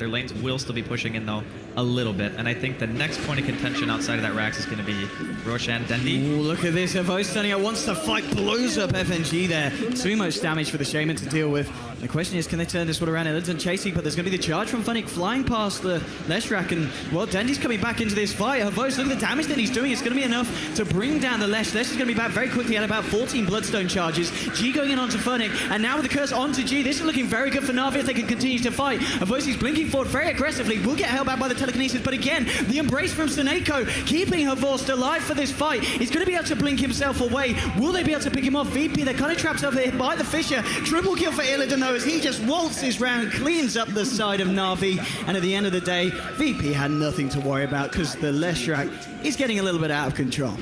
Their lanes will still be pushing in, though, a little bit. And I think the next point of contention outside of that Rax is going to be Roshan, Dendi. Ooh, look at this. Evostanio wants to fight, blows up FNG there. Too much damage for the Shaman to deal with. The question is, can they turn this one around? Illidan chasing, but there's going to be the charge from Funnick flying past the Leshrac. And, well, Dendi's coming back into this fight. Havos, look at the damage that he's doing. It's going to be enough to bring down the Lesh. Lesh is going to be back very quickly at about 14 Bloodstone charges. G going in onto Funnick. And now with the curse onto G, this is looking very good for Na'Vi if they can continue to fight. Havos is blinking forward very aggressively. Will get held back by the telekinesis. But again, the embrace from Seneko, keeping Havos alive for this fight. He's going to be able to blink himself away. Will they be able to pick him off? VP, they're kind of trapped over here by the Fissure. Triple kill for Illidan, though, as he just waltzes round, cleans up the side of Na'Vi. And at the end of the day, VP had nothing to worry about because the Leshrac is getting a little bit out of control.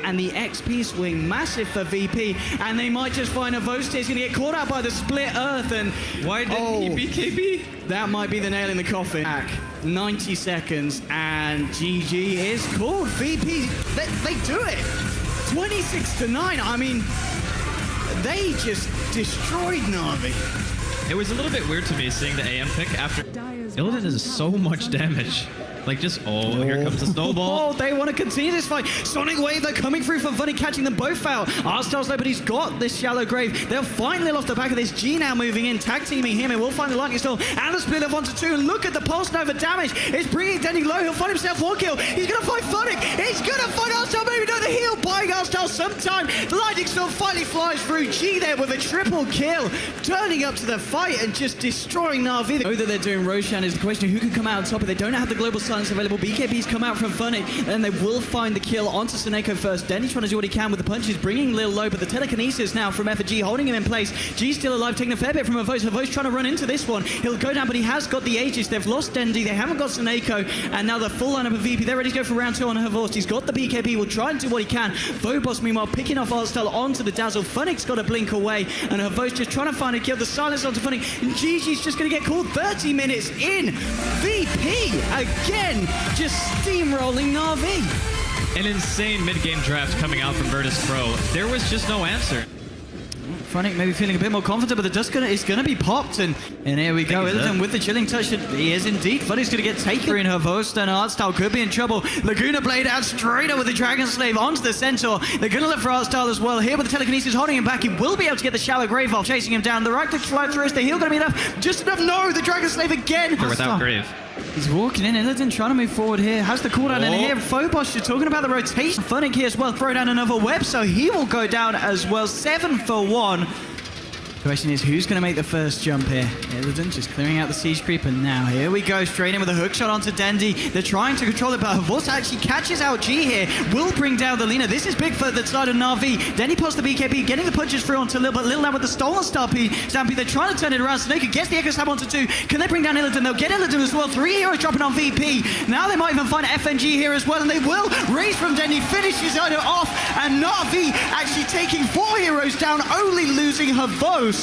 And the XP swing massive for VP, and they might just find Avosta is going to get caught out by the split earth. And why didn't he BKB? That might be the nail in the coffin. Back 90 seconds, and GG is called. VP, they do it. 26-9. I mean, they just destroyed Na'Vi. It was a little bit weird to me seeing the AM pick after Illidan does so much damage. Like just, here comes the snowball. Oh, they want to continue this fight. Sonic Wave, they're coming through for Funny, catching them both out. Arstyle's there, but he's got this shallow grave. They're finally off the back of this. G now moving in, tag teaming him, and we'll find the lightning storm. And the split of 1 to 2. And look at the pulse nova damage. It's bringing Denny low. He'll find himself 1 kill. He's going to fight Funny. He's going to fight Arstyle. Maybe not the heal, buying Arstyle sometime. The lightning storm finally flies through. G there with a triple kill, turning up to the fight and just destroying Na'Vi. They know that they're doing Roshan is the question who can come out on top. But they don't have the global silence available. BKB's come out from Funny, and they will find the kill onto Seneko first. Denny's trying to do what he can with the punches, bringing Lil low, but the telekinesis now from FG holding him in place. G's still alive, taking a fair bit from Havos. Havos trying to run into this one. He'll go down, but he has got the Aegis. They've lost Dendi, they haven't got Seneko, and now the full lineup of VP. They're ready to go for round 2 on Havos. He's got the BKB, will try and do what he can. Phobos, meanwhile, picking off Arstyle onto the Dazzle. Funnick's got to blink away, and Havos just trying to find a kill. The silence onto Funnick, and GG's just going to get called 30 minutes in. VP, again, just steamrolling Na'Vi. An insane mid-game draft coming out from Virtus Pro. There was just no answer. Funnick maybe feeling a bit more confident, but the dust is going to be popped, and here we go. Illidan with the chilling touch. He is indeed. Funnick's going to get taken in Havos, and Artstyle could be in trouble. Laguna Blade out straight up with the Dragon Slave onto the Centaur. They're going to look for Artstyle as well. Here with the telekinesis holding him back. He will be able to get the shallow grave off, chasing him down. The right click fly through. Is the heal going to be enough? Just enough. No, the Dragon Slave again. Without grave. He's walking in. Illidan trying to move forward here. Has the cooldown in here. Phobos, you're talking about the rotation. Funnick here as well. Throw down another web, so he will go down as well. 7 for 1. The question is, who's going to make the first jump here? Illidan just clearing out the siege creep, and now here we go, straight in with a hook shot onto Dendi. They're trying to control it, but Havos actually catches out G here. Will bring down the Lina. This is big for the side of Na'Vi. Dendi posts the BKB, getting the punches through onto Lil, but Lil now with the stolen Stampede. They're trying to turn it around. Snake gets the Echo Stab onto 2. Can they bring down Illidan? They'll get Illidan as well. 3 heroes dropping on VP. Now they might even find FNG here as well, and they will. Raise from Dendi, finishes it off, and Na'Vi actually taking 4 heroes down, only losing Havos.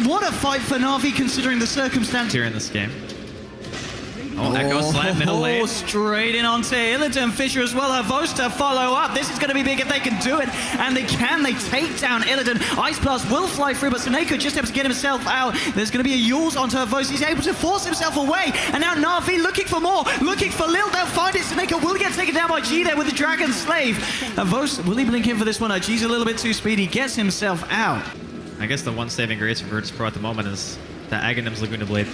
What a fight for Na'Vi considering the circumstances here in this game. Echo Slam, middle lane. Straight in onto Illidan. Fissure as well. Havos to follow up. This is going to be big if they can do it. And they can. They take down Illidan. Ice Blast will fly through, but Seneko just able to get himself out. There's going to be a Yules onto Havos. He's able to force himself away. And now Na'Vi looking for more. Looking for Lil. They'll find it. Seneko will get taken down by G there with the Dragon Slave. Havos, will he blink in for this one? G's a little bit too speedy. Gets himself out. I guess the one saving grace for Virtus Pro at the moment is the Aghanim's Laguna Blade.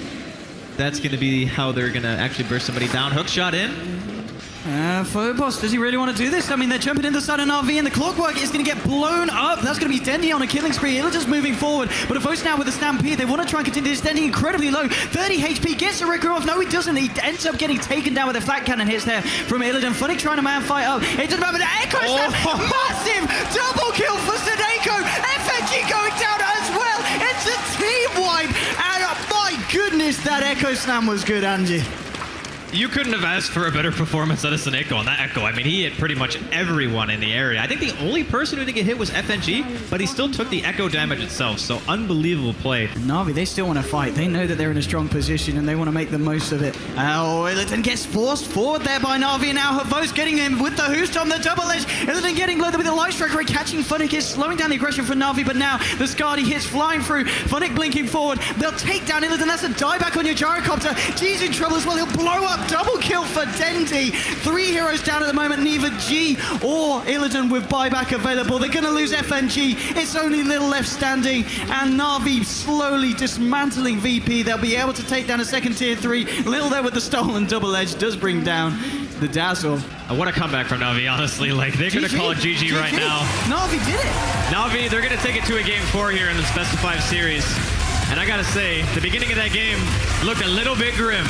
That's going to be how they're going to actually burst somebody down. Hook shot in. Phobos, does he really want to do this? I mean, they're jumping in the side of Na'Vi, and the clockwork is going to get blown up. That's going to be Dendi on a killing spree. Illidan's moving forward, but Havos now with the Stampede. They want to try and continue this. Dendi incredibly low. 30 HP, gets a Ricker off. No, he doesn't. He ends up getting taken down with a flat cannon hits there from Illidan. Funny trying to man fight up. It doesn't matter, but Echo Snap, massive double kill for Seneko. FNG going down as well. It's a team wipe, and my goodness, that Echo Slam was good, Angie. You couldn't have asked for a better performance out of Seneko on that Echo. I mean, he hit pretty much everyone in the area. I think the only person who didn't get hit was FNG, but he still took the Echo damage itself, so unbelievable play. Na'Vi, they still want to fight. They know that they're in a strong position and they want to make the most of it. Oh, Illidan gets forced forward there by Na'Vi, and now Havos getting him with the Hoost on the double edge. Illidan getting low with the Light Strike Ray, catching Funnick is slowing down the aggression for Na'Vi, but now the Skadi hits flying through. Funnick blinking forward. They'll take down Illidan. That's a dieback on your gyrocopter. G's in trouble as well. He'll blow up. Double kill for Dendi. 3 heroes down at the moment. Neither G or Illidan with buyback available. They're going to lose FNG. It's only Lil left standing, and Na'Vi slowly dismantling VP. They'll be able to take down a second tier 3. Lil there with the stolen double edge does bring down the Dazzle. What a comeback from Na'Vi, honestly. Like, they're going to call it GG right now. Na'Vi did it. Na'Vi, they're going to take it to a game 4 here in the best of 5 series. And I got to say, the beginning of that game looked a little bit grim.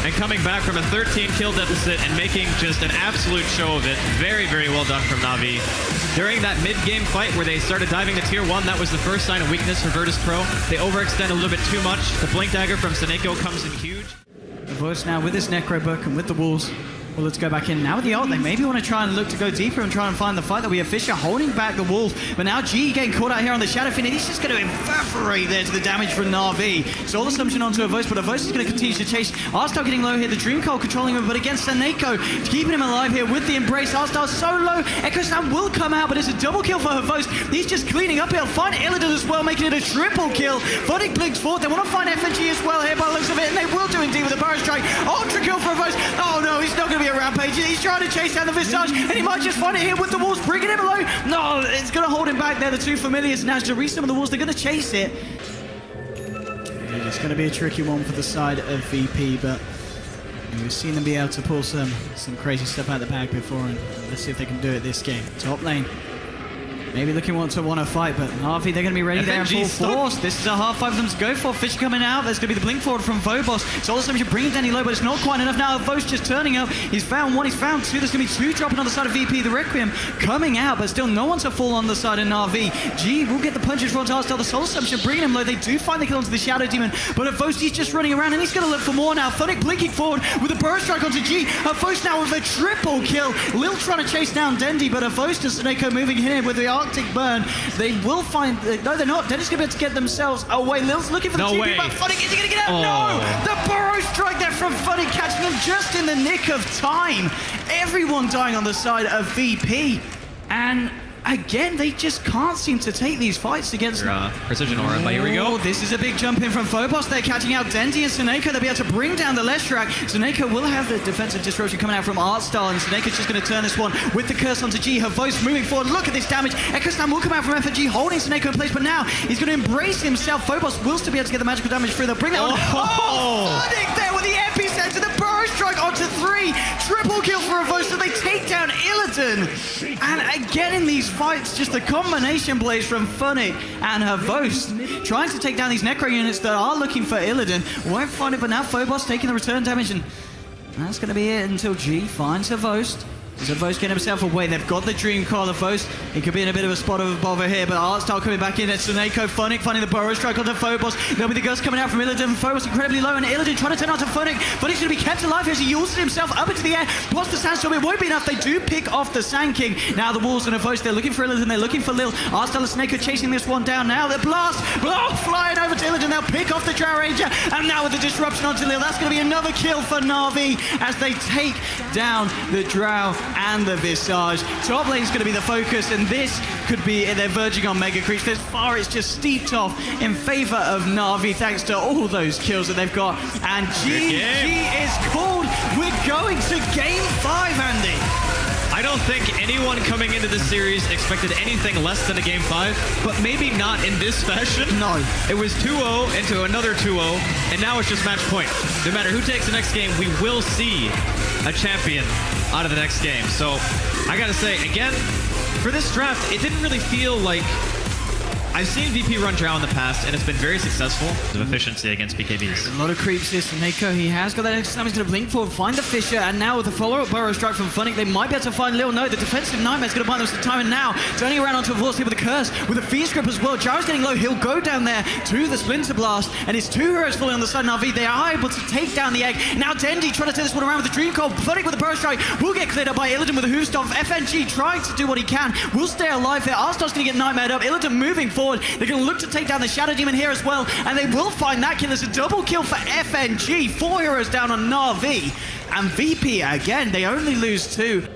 And coming back from a 13-kill deficit and making just an absolute show of it. Very, very well done from Na'Vi. During that mid-game fight where they started diving to tier 1, that was the first sign of weakness for Virtus Pro. They overextend a little bit too much. The Blink Dagger from Seneko comes in huge. The Voice now with his Necro Book and with the Wolves. Well, let's go back in. Now with the ult, they maybe want to try and look to go deeper and try and find the fight that we have. Fisher holding back the Wolf, but now G getting caught out here on the Shadow Fin, and he's just going to evaporate there to the damage from Na'Vi. So all assumption onto Avos, but Avos is going to continue to chase. Arstal getting low here, the Dream Coil controlling him, but against Seneko, keeping him alive here with the Embrace. Arstal so low, Echo Slam will come out, but it's a double kill for Avos. He's just cleaning up. He'll find Illidan as well, making it a triple kill. Funnick blinks forward. They want to find FNG as well here by the looks of it, and they will do indeed with a Burrow Strike. Ultra kill for Avos. Oh no, he's not going to be a Rampage. He's trying to chase down the Visage, and he might just find it here with the Wolves, bringing him low. No, it's going to hold him back there. The two familiars now to resummon the Wolves. They're going to chase it. It's going to be a tricky one for the side of VP, but we've seen them be able to pull some crazy stuff out of the bag before, and let's see if they can do it this game. Top lane. Maybe looking to want to fight, but Na'Vi, they're going to be ready there in full force. This is a hard fight for them to go for. Fish coming out. There's going to be the blink forward from Vobos. So all of a sudden, you bring Danny low, but it's not quite enough now. Vos just turning up. He's found 1, he's found 2. There's going to be 2 dropping on the side of VP. The Requiem coming out, but still no one to fall on the side of Na'Vi. G will get the punches from Tarstel. The Soul Assumption bringing him low. They do find the kill onto the Shadow Demon, but Vos, he's just running around, and he's going to look for more now. Funnick blinking forward with a Burrow Strike onto G. Vos now with a triple kill. Lil trying to chase down Dendi, but Vos to Seneko moving in with the Arctic Burn. They will find... No, they're not. Dennis going to be able to get themselves away. Lil's looking for the TP, but Funnick, is he going to get out? No! The Burrow Strike there from Funnick, catching him just in the nick of time. Everyone dying on the side of VP. And... again, they just can't seem to take these fights against... Precision Aura, but here we go. This is a big jump in from Phobos. They're catching out Dendi and Seneko. They'll be able to bring down the Leshrac. Seneko will have the defensive disruption coming out from Artstar, and Seneko's just going to turn this one with the curse onto G. Her voice moving forward. Look at this damage. Echo Slam will come out from FNG, holding Seneko in place, but now he's going to embrace himself. Phobos will still be able to get the magical damage through. They'll bring that one. Oh, Funnick there with the epicenter. The Burrow Strike onto 3. Triple kill for Avos, so they take down Illidan. And again in these fights, just the combination plays from Funnick and Havos, trying to take down these Necro units that are looking for Illidan. Won't find it, but now Phobos taking the return damage, and that's going to be it until G finds Havos. Zavos getting himself away. They've got the Dream Coil of Vos. He could be in a bit of a spot of bother here, but Artstar coming back in. It's Seneko, Funnick finding the Burrow Strike onto Phobos. There'll be the Gust coming out from Illidan. Phobos incredibly low, and Illidan trying to turn out to Funnick. Funnick's going to be kept alive here as he uses himself up into the air. Pops the Sandstorm. It won't be enough. They do pick off the Sand King. Now the Wolves and Vos, they're looking for Illidan. They're looking for Lil. Artstar and Seneko chasing this one down now. The blast. Oh, flying over to Illidan. They'll pick off the Drow Ranger. And now with the disruption onto Lil, that's going to be another kill for Na'Vi as they take down the Drow and the Visage. Top lane's going to be the focus, and this could be, they're verging on Mega Creeps. This far it's just steeped off in favor of Na'Vi thanks to all those kills that they've got. And GG is called. We're going to game 5, Andy. I don't think anyone coming into this series expected anything less than a game 5, but maybe not in this fashion. No. It was 2-0 into another 2-0, and now it's just match point. No matter who takes the next game, we will see a champion out of the next game. So I gotta say, again, for this draft, it didn't really feel like I've seen VP run Drow in the past, and it's been very successful of efficiency against BKBs. A lot of creeps here. Snako, he has got that extra time. He's going to blink forward, find the Fissure, and now with the follow-up Burrow Strike from Funnick, they might be able to find Lil. No, the defensive Nightmare's going to buy them some time, and now turning around onto Vorce here with a Curse, with a Feast Grip as well. Gyro's getting low. He'll go down there to the Splinter Blast, and his two heroes falling on the side of Na'Vi. They are able to take down the egg. Now Dendi trying to turn this one around with the Dream Cold. Funnick with the Burrow Strike will get cleared up by Illidan with a Hoostop. FNG trying to do what he can. Will stay alive there. Arstar's going to get Nightmared up. Illidan moving forward. They're going to look to take down the Shadow Demon here as well, and they will find that kill. It's a double kill for FNG. 4 heroes down on Na'Vi. And VP, again, they only lose 2.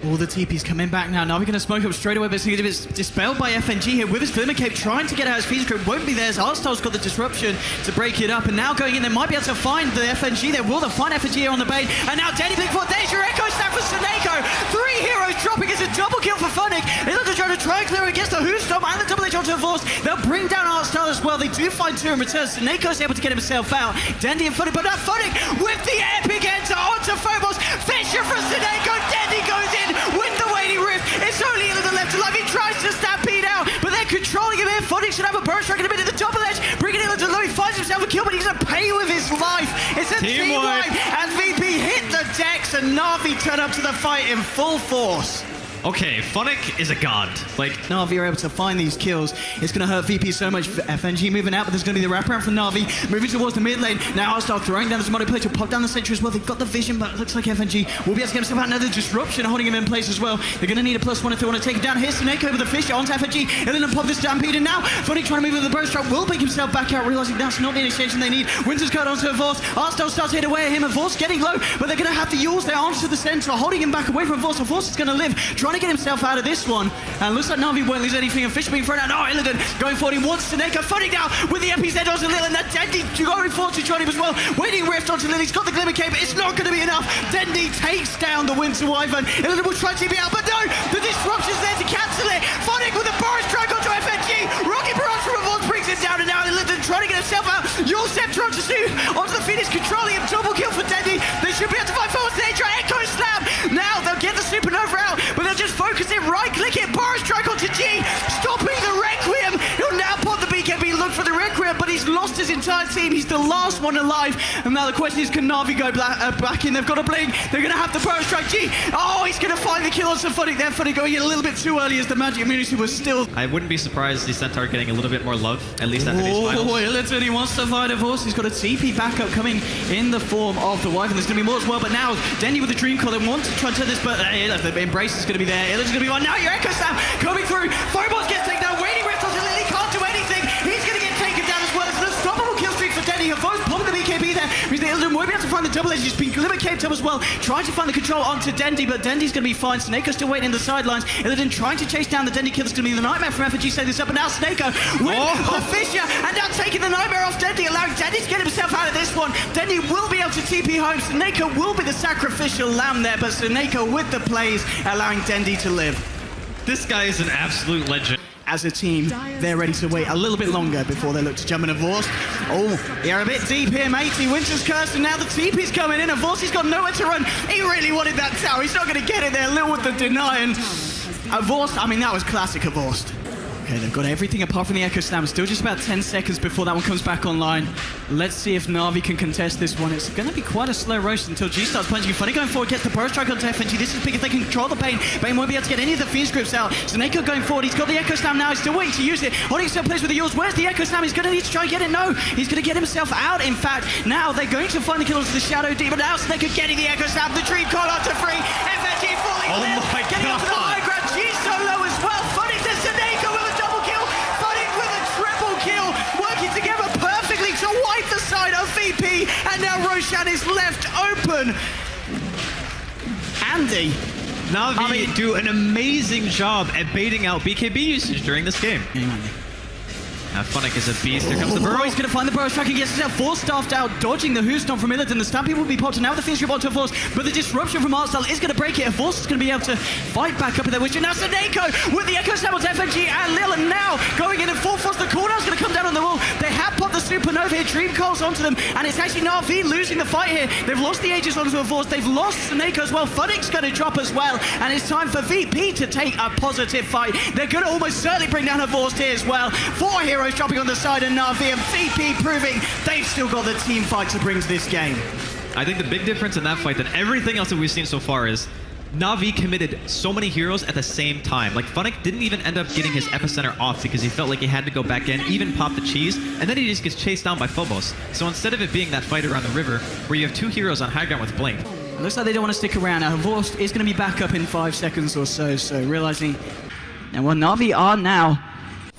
All the TP's coming back now. Na'Vi going to smoke up straight away, but it's dispelled by FNG here with his Glimmer Cape, trying to get out his Feast Grip. Won't be theirs. Arstar's got the disruption to break it up, and now going in, they might be able to find the FNG there. Will they find FNG here on the bait? And now Denny Blink for there's your Echo Snap for Snako. 3 heroes dropping. It's a double kill for Funnick. Illidan trying to try and clear against the Hoostop and the double edge onto Vorce. They'll bring down Arstar as well. They do find 2 in return. Snako's able to get himself out. Dendy and Funnick, but now Funnick with the epic enter onto Phobos. Fissure from Snako. Dendy goes in with the waiting rift. It's only Illidan left alive. He tries to stampede out, but they're controlling him here. Funnick should have a burst strike in a minute. The double edge, bringing Illidan low. He finds himself a kill, but he's going to pay with his life. It's a team wipe, and VP hit the decks, and Na'Vi turn up to the fight in full force. Okay, Funnick is a god. Like, Na'Vi are able to find these kills. It's going to hurt VP so much. FNG moving out, but there's going to be the wraparound from Na'Vi. Moving towards the mid lane. Now Arstar throwing down the Mono Play to pop down the sentry as well. They've got the vision, but it looks like FNG will be able to get himself out. Another disruption holding him in place as well. They're going to need a +1 if they want to take him down. Here's Snako with the Fissure onto FNG. And then pop this Stampede. And now Funnick trying to move with the Burrow Strike will pick himself back out, realizing that's not the initiation they need. Winter's Code onto Vorce. Arstar starts to hit away at him, and Vorce getting low, but they're going to have to use their arms to the center, holding him back away from Vorce. So Vorce is going to live, trying to get himself out of this one, and looks like Na'Vi won't lose anything, and Fissure being thrown out. No, Illidan going forward, he wants Snako. Funnick now with the EP's head onto Lil, and that Dendi going forward to join him as well. Waiting rift onto Lil, he's got the Glimmer Cape, it's not going to be enough. Dendi takes down the Winter Wyvern. Illidan will try to TP out, but no, the disruption's there to cancel it. Funnick with a Boris Strike onto FNG. Rocky Barrage from Revolt brings him down, and now Illidan trying to get himself out. Your Scepter onto Sue, onto the Phoenix, controlling him. Double kill for Dendi. They should be able to fight forward. They try Echo Snap. Now they'll get the Supernova out, but they'll just focus it, right click it. Boris Strike onto G, stopping the Requiem. He'll now pop the BKB, look for the Requiem, but he's lost his entire team. He's the last one alive. And now the question is, can Na'Vi go back in? They've got a blink. They're going to have the Boris Strike. G, oh, he's going to find the kill on some Funnick there. Funnick going in a little bit too early as the Magic Immunity was still... I wouldn't be surprised the Centaur getting a little bit more love, at least after these finals. Oh, Illidan, he wants to fight a horse. He's got a TP backup coming in the form of the Wyvern. There's going to be more as well, but now Denny with the Dream Call. They want to try and turn this, but the Embrace is going to be there. Illidan's going to be on. Now your Echo Snap coming through. Phobos gets taken down. Waiting rift onto Lily. Can't do anything. He's going to get taken down as well. It's an unstoppable kill streak for Denny. Votes popping the BKB there. Means that Illidan won't be able to find the double edge. He's been Glimmer Caped up as well. Trying to find the control onto Dendi, but Dendi's going to be fine. Snako still waiting in the sidelines. Illidan trying to chase down the Dendi kill. It's going to be the Nightmare from FNG. Set this up, and now Snako with the Fissure, and now taking the Nightmare off Dendi, allowing Dendi to get himself out of this one. Dendi will be able to TP home. Snako will be the sacrificial lamb there, but Snako with the plays, allowing Dendi to live. This guy is an absolute legend. As a team, they're ready to wait a little bit longer before they look to jump in a Vorce. Oh, they're a bit deep here, matey. Winter's Curse, and now the TP's coming in. A Vorce, he's got nowhere to run. He really wanted that tower. He's not going to get it there. Lil with the deny, and a Vorce, I mean, that was classic a Vorce. Okay, they've got everything apart from the Echo Snap. Still just about 10 seconds before that one comes back online. Let's see if Na'Vi can contest this one. It's going to be quite a slow roast until G starts punching. Funny going forward, gets the Burrow Strike onto FNG. This is big if they can control the Bane. Bane won't be able to get any of the Fiend Scripts out. Snako going forward. He's got the Echo Snap now. He's still waiting to use it. Holding himself plays with the Eels. Where's the Echo Snap? He's going to need to try and get it. No, he's going to get himself out. In fact, now they're going to find the kill onto the Shadow Demon. Now Snako getting the Echo Snap. The Dream Call onto free. FNG falling. Oh my getting God. up to the high ground. G so low as well. Funny to Snako with a double kill. Kill, working together perfectly to wipe the side of VP, and now Roshan is left open. Andy. Na'Vi do an amazing job at baiting out BKB usage during this game. Funnick is a beast. Here comes the Burrow. burrow. He's going to find the burrow strike. He gets himself force-staffed out, dodging the Houston from Illidan. The Stampede will be popped, and now the Finch onto Force. But the disruption from Artstyle is going to break it. And Force is going to be able to fight back up in there. Which now Snako with the Echo Snap with FNG and Lil. And now going in full force. The cooldown's going to come down on the wall. They have popped the Supernova here. Dream calls onto them. And it's actually Na'Vi losing the fight here. They've lost the Aegis onto a Force. They've lost Snako as well. Funnick's going to drop as well. And it's time for VP to take a positive fight. They're going to almost certainly bring down a Force here as well. 4 heroes dropping on the side of Na'Vi, and VP proving they've still got the team fight to bring to this game. I think the big difference in that fight than everything else that we've seen so far is Na'Vi committed so many heroes at the same time. Like, Funnick didn't even end up getting his epicenter off because he felt like he had to go back in, even pop the cheese, and then he just gets chased down by Phobos. So instead of it being that fight around the river where you have 2 heroes on high ground with Blink. It looks like they don't want to stick around. Now, Vorst is going to be back up in 5 seconds or so, realizing... And well, Na'Vi are now...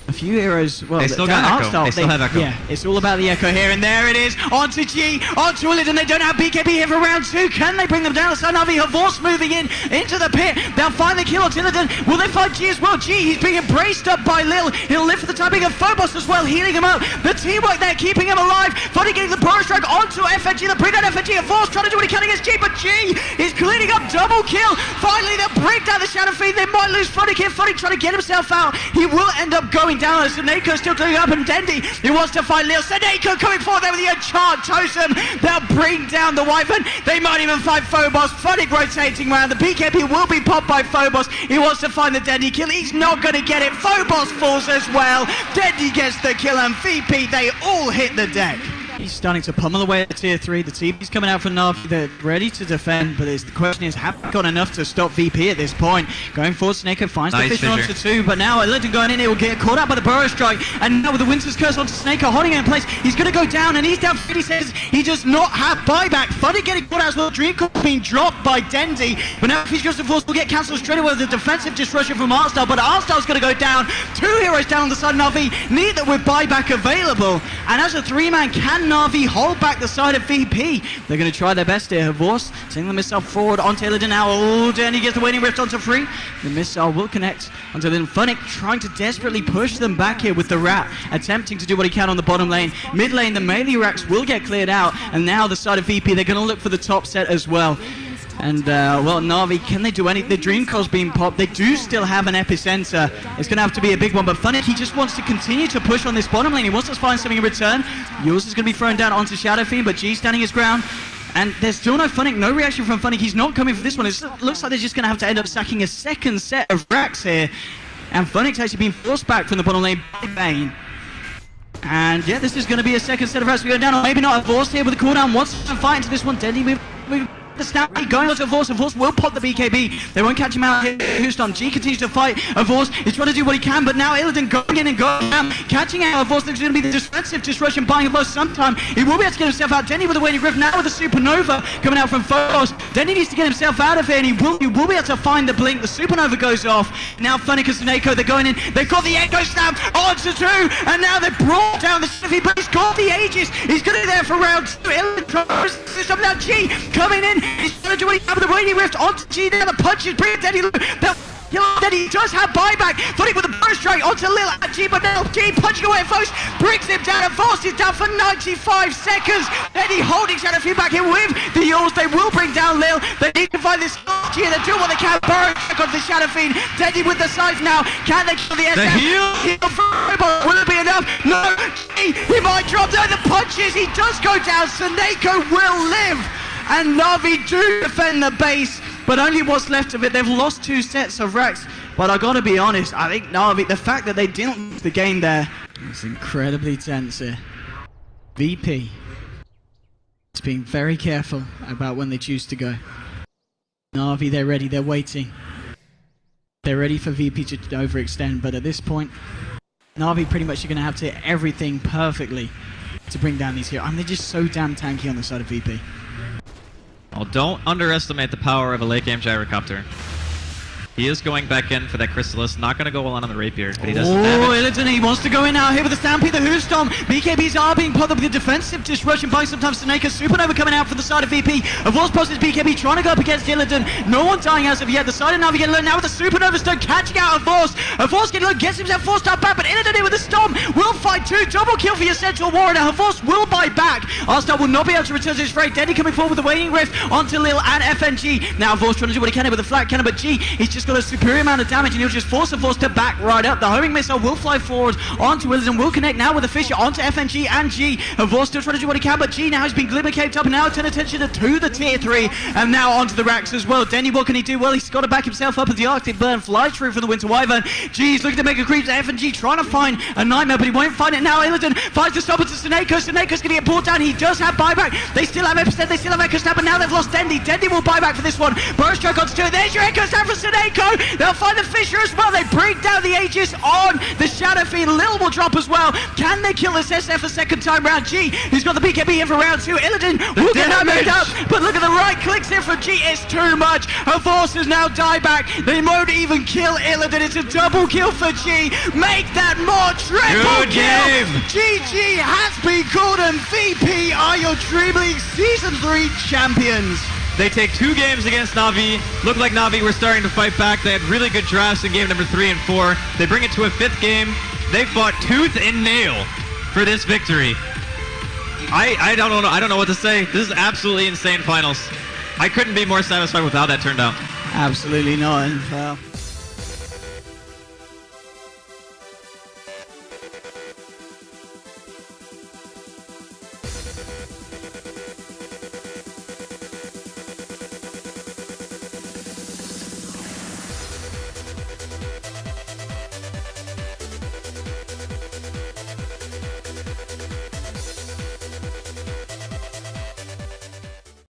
A few heroes, well, they still got Echo. They still have Echo. Yeah, it's all about the Echo here, and there it is. Onto G, onto Illidan. They don't have BKB here for round 2. Can they bring them down? So Na'Vi have Vorst moving in into the pit. They'll find the kill on Illidan. Will they find G as well? G, he's being embraced up by Lil. He'll live for the timing of Phobos as well, healing him up. The teamwork there, keeping him alive. Funny getting the Burrow Strike onto FNG. The bring down FNG at Vorst, trying to do what he can against G, but G is cleaning up double kill. Finally, they'll break down the Shadow Fiend. They might lose Funny here. Funny trying to get himself out. He will end up going down as Snako still doing up, and Dendi, he wants to find Lil. Snako coming forward there with the Enchant Totem. They'll bring down the Wyvern. They might even find Phobos. Funny rotating around. The BKB will be popped by Phobos. He wants to find the Dendi kill. He's not going to get it. Phobos falls as well. Dendi gets the kill, and VP, they all hit the deck. He's starting to pummel away at tier 3. The TP's coming out for Na'Vi. They're ready to defend, but the question is, have they got enough to stop VP at this point? Going forward, Snako finds the Fissure onto 2, but now Illidan going in, he will get caught out by the Burrow Strike, and now with the Winter's Curse onto Snako, holding him in place, he's going to go down, and he's down 50 seconds. He does not have buyback. Funny getting caught out as well. Dream being dropped by Dendi, but now Fissure goes to Force will get cancelled straight away with the defensive disruption from Artstyle, but Artstyle's going to go down. 2 heroes down on the side of Na'Vi, neither with buyback available, and as a 3-man, can Na'Vi hold back the side of VP? They're going to try their best here. Vorst sending the missile forward onto Illidan now. Oh, Danny gets the Waning Rift onto Free. The missile will connect onto Illidan. Funnick trying to desperately push them back here with the Rat, attempting to do what he can on the bottom lane. Mid lane, the melee racks will get cleared out, and now the side of VP, they're going to look for the top set as well. And, well, Na'Vi, can they do anything? The Dream Coil's being popped. They do still have an epicenter. It's going to have to be a big one, but Funnick, he just wants to continue to push on this bottom lane. He wants to find something in return. Yours is going to be thrown down onto Shadow Fiend, but G standing his ground. And there's still no Funnick, no reaction from Funnick. He's not coming for this one. It looks like they're just going to have to end up sacking a second set of racks here. And Funnick's actually being forced back from the bottom lane by Bane. And yeah, this is going to be a second set of racks. We go down, or maybe not. A Vorst here with a cooldown. Wants to fight into this one. Dendi move. The snap going on to Vorst, and Vorst will pop the BKB. They won't catch him out here. Houston G continues to fight. Vorst is trying to do what he can, but now Illidan going in and going down, catching out. Vorst is going to be the defensive disruption, buying Vorst sometime. He will be able to get himself out. Dendi with the Waning Rift now with the Supernova coming out from Phobos. Dendi needs to get himself out of here, and he will be able to find the Blink. The Supernova goes off. Now Funnick and Snako, they're going in. They've got the Echo Snap onto 2, and now they've brought down the Smithy, but he's got the Aegis. He's going to be there for round 2. Illidan tries to stop now. G coming in. He's going to do what he can with the Waning Rift onto G. Now the punches bring Dendi. He does have buyback. Funny with the Burrow Strike onto Lil at G, but now G punching away at Vorst, brings him down, and Vorst is down for 95 seconds. Dendi holding Shadow Fiend back in with the Yules. They will bring down Lil. They need to find this G, and they do what they can. Burrow Strike onto the Shadow Fiend. Dendi with the size now. Can they kill the SM? The heal! Will it be enough? No. G, he might drop down the punches. He does go down. Snako will live. And Na'Vi do defend the base, but only what's left of it. They've lost 2 sets of racks, but I gotta be honest, I think Na'Vi, the fact that they didn't lose the game there, it's incredibly tense here. VP is being very careful about when they choose to go. Na'Vi, they're ready, they're waiting. They're ready for VP to overextend, but at this point, Na'Vi pretty much are gonna have to hit everything perfectly to bring down these heroes. I mean, they're just so damn tanky on the side of VP. Well, don't underestimate the power of a late game gyrocopter. He is going back in for that Chrysalis. Not going to go on the Rapier, but he does Oh, damage. Illidan, he wants to go in now here with the Stampede, the Hoostomp. BKBs are being put up with the defensive disruption by sometimes Snake. Supernova coming out from the side of VP. Of course, poses BKB trying to go up against Illidan. No one dying as of yet. The side of Navi getting low now with the Supernova stun catching out of Force. Force getting low, gets himself forced out back, but Illidan in with the Stomp will fight too. Double kill for your Central Warrior. Now, Force will buy back. Arstar will not be able to return to his fray. Denny coming forward with the Waning Rift onto Lil and FNG. Now, Force trying to do what he can with a flat cannon, but G, he's just got a superior amount of damage and he'll just force to back right up. The homing missile will fly forward onto Illidan, will connect now with the Fisher onto FNG and G. And Force still trying to do what he can, but G now has been glimmer caped up and now turn attention to the tier 3 and now onto the racks as well. Denny, what can he do? Well, he's got to back himself up as the Arctic Burn flies through from the Winter Wyvern. G's looking to make a creep to FNG, trying to find a nightmare, but he won't find it now. Illidan finds the stop into Sneko. Snake's going to get pulled down. He does have buyback. They still have Epicent, they still have Echo Snap, but now they've lost Dendy. Dendy will buy back for this one. Burst Stroke onto 2. There's your Echo Snap for Sneko. They'll find the Fisher as well. They break down the Aegis on the Shadow Fiend. Lil will drop as well. Can they kill this SF a second time round? G, who's got the BKB in for round 2. Illidan will get that made up, but look at the right clicks here from G. It's too much. Her forces now die back. They won't even kill Illidan. It's a double kill for G. Make that more triple kill. GG has been called, and VP are your DreamLeague Season 3 champions. They take 2 games against Na'Vi. Look like Na'Vi were starting to fight back. They had really good drafts in game number 3 and 4. They bring it to a 5th game. They fought tooth and nail for this victory. I don't know what to say. This is absolutely insane finals. I couldn't be more satisfied with how that turned out. Absolutely not.